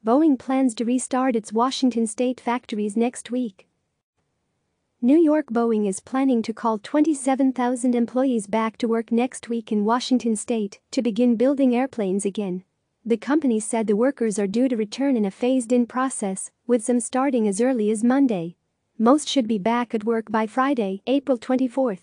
Boeing plans to restart its Washington state factories next week. New York Boeing is planning to call 27,000 employees back to work next week in Washington state to begin building airplanes again. The company said the workers are due to return in a phased-in process, with some starting as early as Monday. Most should be back at work by Friday, April 24.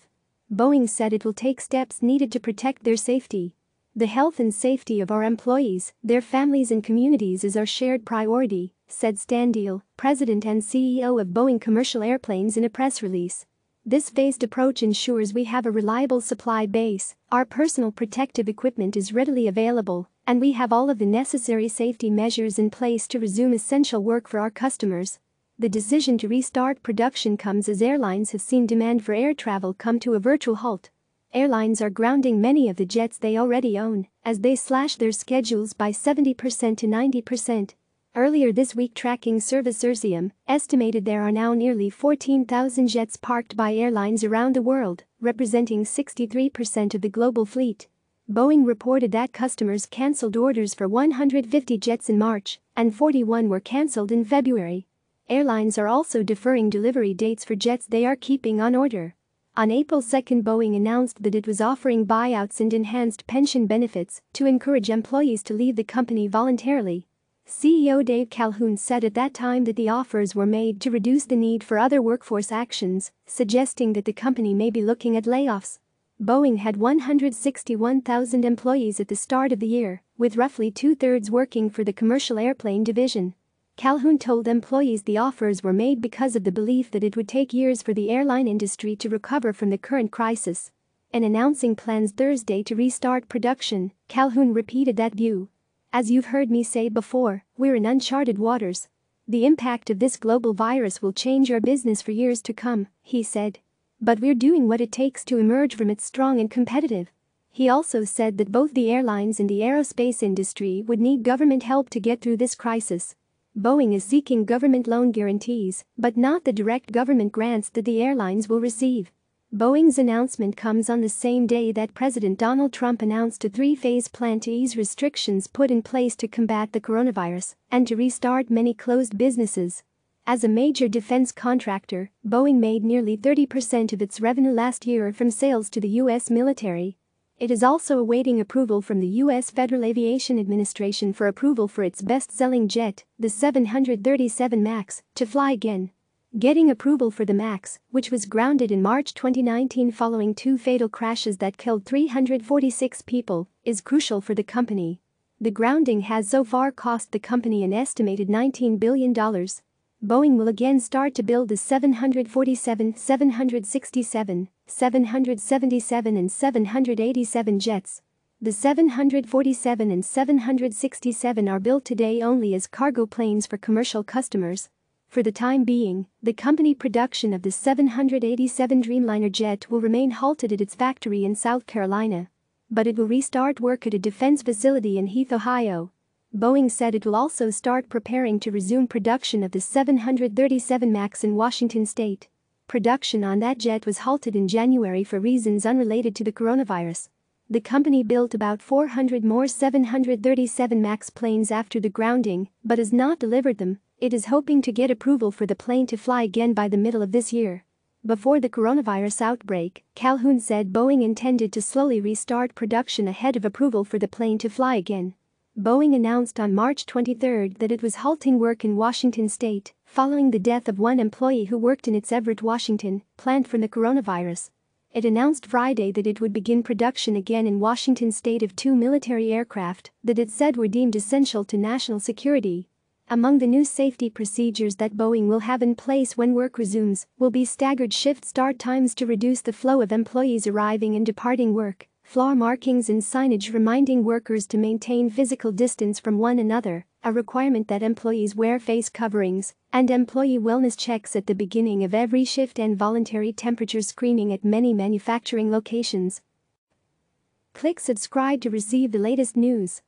Boeing said it will take steps needed to protect their safety. "The health and safety of our employees, their families and communities is our shared priority," said Stan Deal, president and CEO of Boeing Commercial Airplanes in a press release. "This phased approach ensures we have a reliable supply base, our personal protective equipment is readily available, and we have all of the necessary safety measures in place to resume essential work for our customers." The decision to restart production comes as airlines have seen demand for air travel come to a virtual halt. Airlines are grounding many of the jets they already own as they slash their schedules by 70% to 90%. Earlier this week, tracking service Circium estimated there are now nearly 14,000 jets parked by airlines around the world, representing 63% of the global fleet. Boeing reported that customers canceled orders for 150 jets in March, and 41 were canceled in February. Airlines are also deferring delivery dates for jets they are keeping on order. On April 2, Boeing announced that it was offering buyouts and enhanced pension benefits to encourage employees to leave the company voluntarily. CEO Dave Calhoun said at that time that the offers were made to reduce the need for other workforce actions, suggesting that the company may be looking at layoffs. Boeing had 161,000 employees at the start of the year, with roughly two-thirds working for the commercial airplane division. Calhoun told employees the offers were made because of the belief that it would take years for the airline industry to recover from the current crisis. In announcing plans Thursday to restart production, Calhoun repeated that view. "As you've heard me say before, we're in uncharted waters. The impact of this global virus will change our business for years to come," he said. "But we're doing what it takes to emerge from it strong and competitive." He also said that both the airlines and the aerospace industry would need government help to get through this crisis. Boeing is seeking government loan guarantees, but not the direct government grants that the airlines will receive. Boeing's announcement comes on the same day that President Donald Trump announced a three-phase plan to ease restrictions put in place to combat the coronavirus and to restart many closed businesses. As a major defense contractor, Boeing made nearly 30% of its revenue last year from sales to the U.S. military. It is also awaiting approval from the U.S. Federal Aviation Administration for approval for its best-selling jet, the 737 MAX, to fly again. Getting approval for the MAX, which was grounded in March 2019 following two fatal crashes that killed 346 people, is crucial for the company. The grounding has so far cost the company an estimated $19 billion. Boeing will again start to build the 747, 767, 777 and 787 jets. The 747 and 767 are built today only as cargo planes for commercial customers. For the time being, the company production of the 787 Dreamliner jet will remain halted at its factory in South Carolina. But it will restart work at a defense facility in Heath, Ohio. Boeing said it will also start preparing to resume production of the 737 MAX in Washington state. Production on that jet was halted in January for reasons unrelated to the coronavirus. The company built about 400 more 737 MAX planes after the grounding, but has not delivered them. It is hoping to get approval for the plane to fly again by the middle of this year. Before the coronavirus outbreak, Calhoun said Boeing intended to slowly restart production ahead of approval for the plane to fly again. Boeing announced on March 23 that it was halting work in Washington state following the death of one employee who worked in its Everett, Washington, plant from the coronavirus. It announced Friday that it would begin production again in Washington state of two military aircraft that it said were deemed essential to national security. Among the new safety procedures that Boeing will have in place when work resumes will be staggered shift start times to reduce the flow of employees arriving and departing work, floor markings and signage reminding workers to maintain physical distance from one another, a requirement that employees wear face coverings, and employee wellness checks at the beginning of every shift and voluntary temperature screening at many manufacturing locations. Click subscribe to receive the latest news.